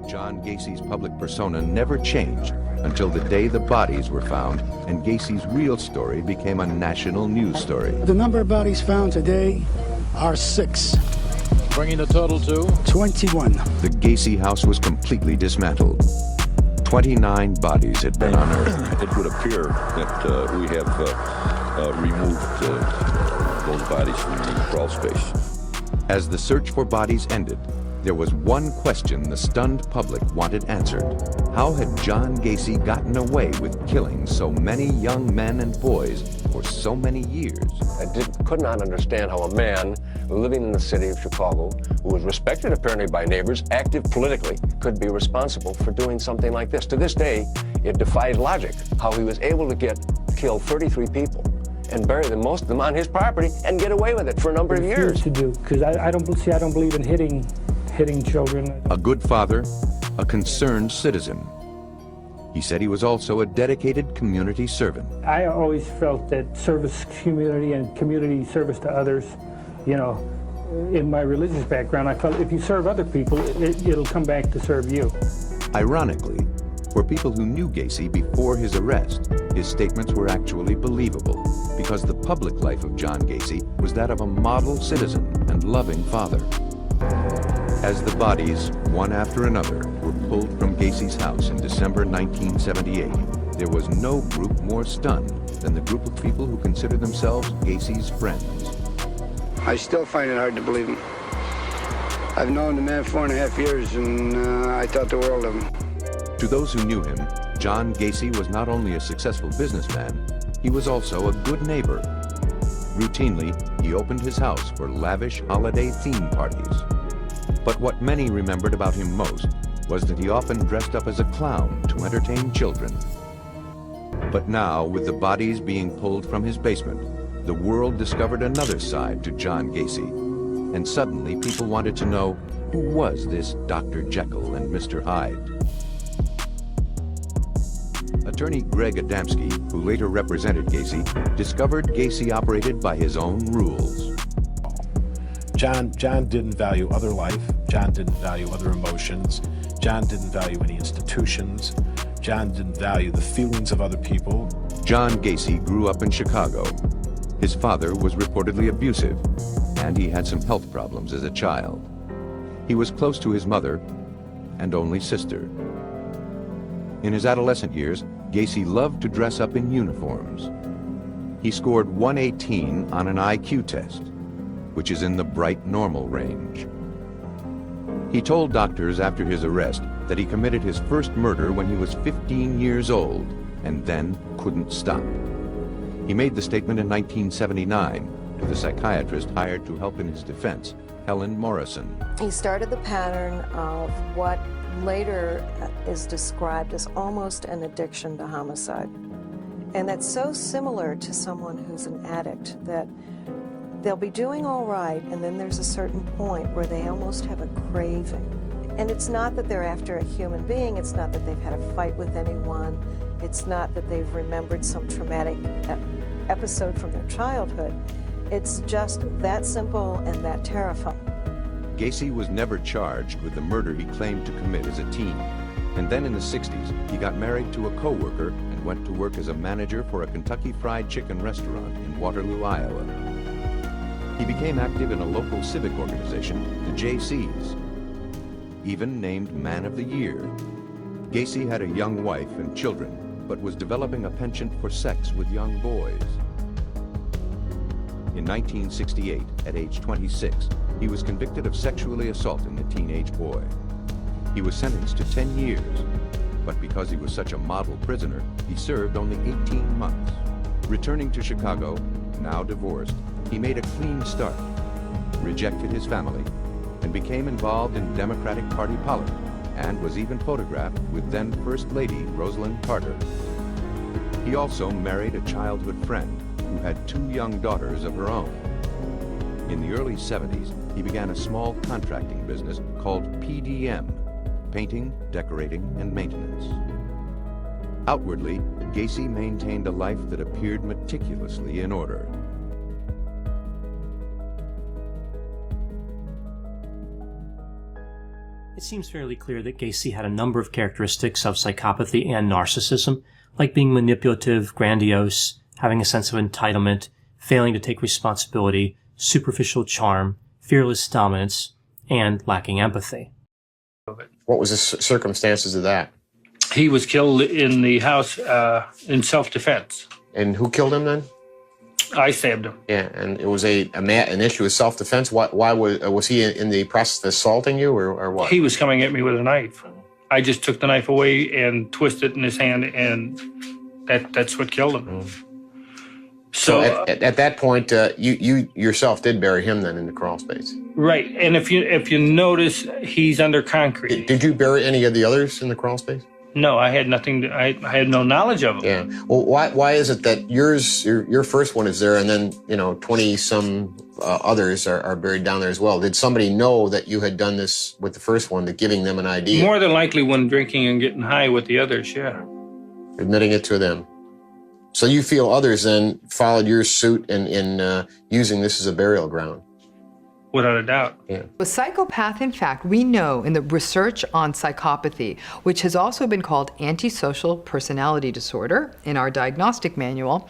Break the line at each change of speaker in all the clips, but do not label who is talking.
John Gacy's public persona never changed until the day the bodies were found and Gacy's real story became a national news story.
The number of bodies found today are 6.
Bringing the total to
21.
The Gacy house was completely dismantled. 29 bodies had been unearthed.
It would appear that we have removed those bodies from the crawl space.
As the search for bodies ended, there was one question the stunned public wanted answered. How had John Gacy gotten away with killing so many young men and boys for so many years?
I could not understand how a man living in the city of Chicago, who was respected apparently by neighbors, active politically, could be responsible for doing something like this. To this day, it defies logic how he was able to kill 33 people and bury them, most of them on his property, and get away with it for a number of years.
To do, because I don't believe in hitting children.
A good father, a concerned citizen. He said he was also a dedicated community servant.
I always felt that service community and community service to others, in my religious background, I felt if you serve other people, it'll come back to serve you.
Ironically, for people who knew Gacy before his arrest, his statements were actually believable because the public life of John Gacy was that of a model citizen and loving father. As the bodies, one after another, were pulled from Gacy's house in December 1978, there was no group more stunned than the group of people who consider themselves Gacy's friends.
I still find it hard to believe him. I've known the man 4.5 years, and I thought the world of him.
To those who knew him, John Gacy was not only a successful businessman, he was also a good neighbor. Routinely, he opened his house for lavish holiday theme parties. But what many remembered about him most was that he often dressed up as a clown to entertain children. But now, with the bodies being pulled from his basement, the world discovered another side to John Gacy. And suddenly, people wanted to know, who was this Dr. Jekyll and Mr. Hyde? Attorney Greg Adamski, who later represented Gacy, discovered Gacy operated by his own rules.
John didn't value other life. John didn't value other emotions. John didn't value any institutions. John didn't value the feelings of other people.
John Gacy grew up in Chicago. His father was reportedly abusive, and he had some health problems as a child. He was close to his mother and only sister. In his adolescent years, Gacy loved to dress up in uniforms. He scored 118 on an IQ test, which is in the bright normal range. He told doctors after his arrest that he committed his first murder when he was 15 years old and then couldn't stop. He made the statement in 1979 to the psychiatrist hired to help in his defense, Helen Morrison.
He started the pattern of what later is described as almost an addiction to homicide. And that's so similar to someone who's an addict that they'll be doing all right, and then there's a certain point where they almost have a craving. And it's not that they're after a human being, it's not that they've had a fight with anyone, it's not that they've remembered some traumatic episode from their childhood. It's just that simple and that terrifying.
Gacy was never charged with the murder he claimed to commit as a teen. And then in the 60s, he got married to a co-worker and went to work as a manager for a Kentucky Fried Chicken restaurant in Waterloo, Iowa. He became active in a local civic organization, the JCs, even named Man of the Year. Gacy had a young wife and children, but was developing a penchant for sex with young boys. In 1968, at age 26, he was convicted of sexually assaulting a teenage boy. He was sentenced to 10 years, but because he was such a model prisoner, he served only 18 months. Returning to Chicago, now divorced, he made a clean start, rejected his family, and became involved in Democratic Party politics, and was even photographed with then First Lady Rosalind Carter. He also married a childhood friend who had 2 young daughters of her own. In the early 70s, he began a small contracting business called PDM, painting, decorating, and maintenance. Outwardly, Gacy maintained a life that appeared meticulously in order.
It seems fairly clear that Gacy had a number of characteristics of psychopathy and narcissism, like being manipulative, grandiose, having a sense of entitlement, failing to take responsibility, superficial charm, fearless dominance, and lacking empathy.
What was the circumstances of that?
He was killed in the house in self-defense.
And who killed him then?
I stabbed him.
Yeah, and it was an issue of self-defense. Why was he in the process of assaulting you, or what?
He was coming at me with a knife. I just took the knife away and twisted it in his hand, and that's what killed him.
Mm. So at that point, you yourself did bury him then in the crawl space.
Right, and if you notice, he's under concrete.
Did you bury any of the others in the crawl space?
No, I had nothing. I had no knowledge of them.
Yeah. Well, why is it that your first one is there, and then 20-some others are buried down there as well? Did somebody know that you had done this with the first one, that giving them an idea?
More than likely, when drinking and getting high with the others, yeah.
Admitting it to them. So you feel others then followed your suit in using this as a burial ground?
Without a doubt.
Yeah.
A psychopath, in fact, we know in the research on psychopathy, which has also been called antisocial personality disorder in our diagnostic manual,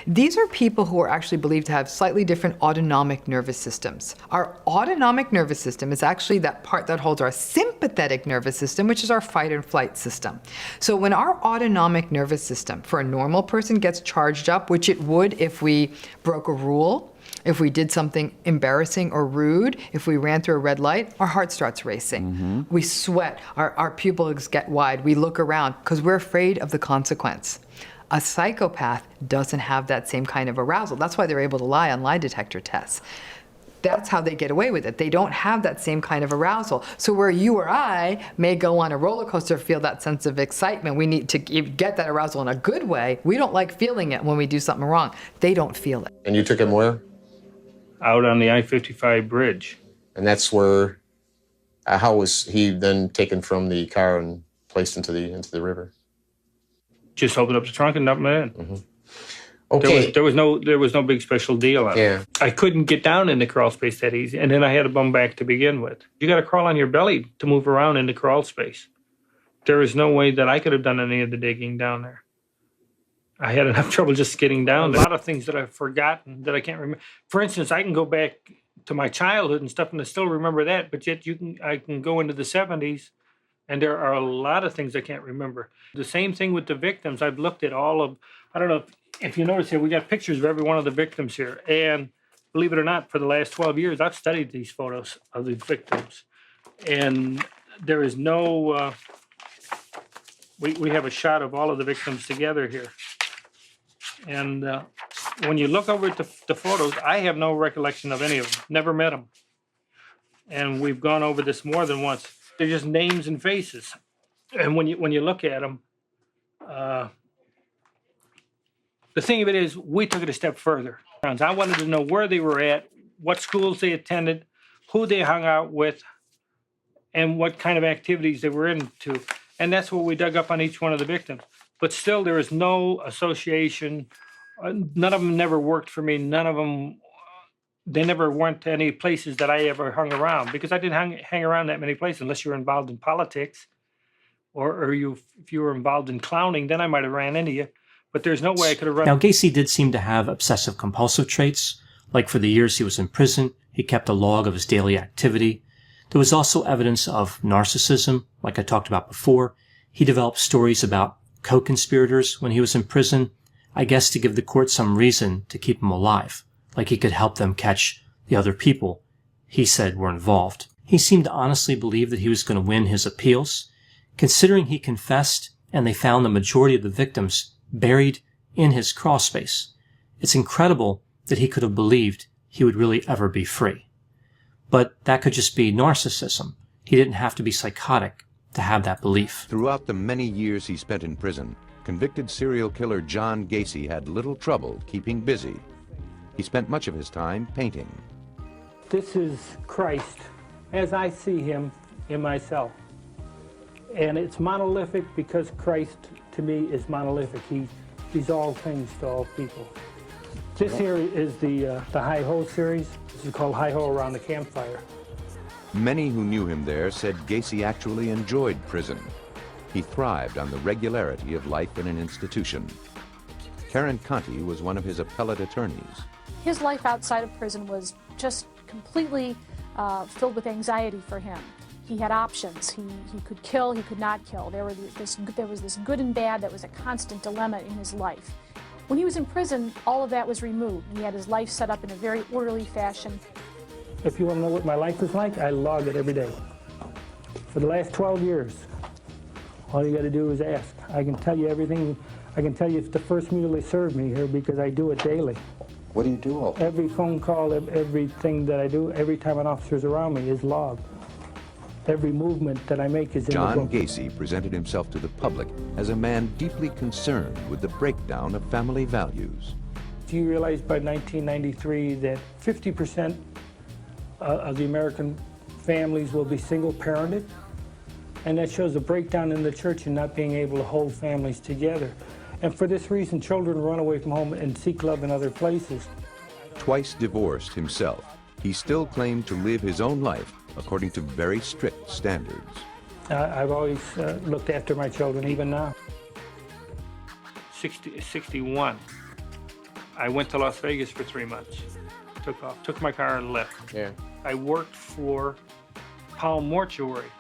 these are people who are actually believed to have slightly different autonomic nervous systems. Our autonomic nervous system is actually that part that holds our sympathetic nervous system, which is our fight and flight system. So when our autonomic nervous system for a normal person gets charged up, which it would if we broke a rule, if we did something embarrassing or rude, if we ran through a red light, our heart starts racing. Mm-hmm. We sweat, our pupils get wide, we look around because we're afraid of the consequence. A psychopath doesn't have that same kind of arousal. That's why they're able to lie on lie detector tests. That's how they get away with it. They don't have that same kind of arousal. So where you or I may go on a roller coaster, feel that sense of excitement, we need to get that arousal in a good way. We don't like feeling it when we do something wrong. They don't feel it.
And you took him where?
Out on the I-55 bridge.
And that's where, how was he then taken from the car and placed into the river?
Just opened up the trunk and dumped him in.
Mm-hmm. Okay.
There was no big special deal on it. I couldn't get down in the crawl space that easy, and then I had to bum back to begin with. You got to crawl on your belly to move around in the crawl space. There is no way that I could have done any of the digging down there. I had enough trouble just getting down. A lot of things that I've forgotten that I can't remember. For instance, I can go back to my childhood and stuff and I still remember that, but yet I can go into the 70s and there are a lot of things I can't remember. The same thing with the victims. I've looked at all of, I don't know if you notice here, we got pictures of every one of the victims here. And believe it or not, for the last 12 years, I've studied these photos of the victims. And there is no, we have a shot of all of the victims together here. And when you look over at the photos, I have no recollection of any of them. Never met them. And we've gone over this more than once. They're just names and faces. And when you look at them, the thing of it is, we took it a step further. I wanted to know where they were at, what schools they attended, who they hung out with, and what kind of activities they were into. And that's what we dug up on each one of the victims. But still, there is no association. None of them never worked for me. None of them, they never went to any places that I ever hung around, because I didn't hang around that many places unless you were involved in politics or if you were involved in clowning, then I might have ran into you. But there's no way I could have run.
Now, Gacy did seem to have obsessive compulsive traits. Like for the years he was in prison, he kept a log of his daily activity. There was also evidence of narcissism, like I talked about before. He developed stories about co-conspirators when he was in prison, I guess to give the court some reason to keep him alive, like he could help them catch the other people he said were involved. He seemed to honestly believe that he was going to win his appeals, considering he confessed and they found the majority of the victims buried in his crawl space. It's incredible that he could have believed he would really ever be free. But that could just be narcissism. He didn't have to be psychotic to have that belief.
Throughout the many years he spent in prison, convicted serial killer John Gacy had little trouble keeping busy. He spent much of his time painting.
This is Christ as I see him in myself. And it's monolithic because Christ to me is monolithic. He's all things to all people. This here is the Hi-Ho series. This is called Hi-Ho Around the Campfire.
Many who knew him there said Gacy actually enjoyed prison. He thrived on the regularity of life in an institution. Karen Conti was one of his appellate attorneys.
His life outside of prison was just completely filled with anxiety for him. He had options. He could kill, he could not kill. There was this good and bad that was a constant dilemma in his life. When he was in prison, all of that was removed. He had his life set up in a very orderly fashion.
If you want to know what my life is like, I log it every day. For the last 12 years, all you got to do is ask. I can tell you everything. I can tell you the first meal they served me here because I do it daily.
What do you do all day?
Every phone call, everything that I do, every time an officer's around me is logged. Every movement that I make is in the
John
book.
Gacy presented himself to the public as a man deeply concerned with the breakdown of family values.
Do you realize by 1993 that 50% of the American families will be single-parented? And that shows a breakdown in the church and not being able to hold families together. And for this reason, children run away from home and seek love in other places.
Twice divorced himself, he still claimed to live his own life according to very strict standards.
I've always looked after my children, even now.
61, I went to Las Vegas for 3 months. Took my car and left.
Yeah.
I worked for Palm Mortuary,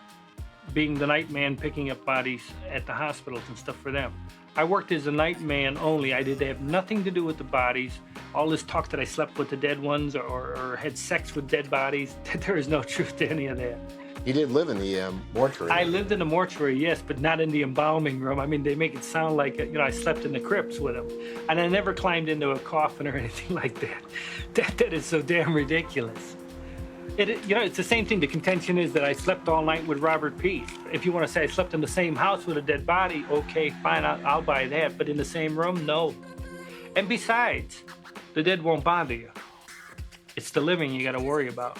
being the night man picking up bodies at the hospitals and stuff for them. I worked as a night man only. I did have nothing to do with the bodies. All this talk that I slept with the dead ones or had sex with dead bodies, there is no truth to any of that.
You did live in the mortuary.
I lived in the mortuary, yes, but not in the embalming room. I mean, they make it sound like, I slept in the crypts with them. And I never climbed into a coffin or anything like that. That is so damn ridiculous. It's the same thing. The contention is that I slept all night with Robert Pease. If you want to say I slept in the same house with a dead body, okay, fine, I'll buy that. But in the same room, no. And besides, the dead won't bother you. It's the living you got to worry about.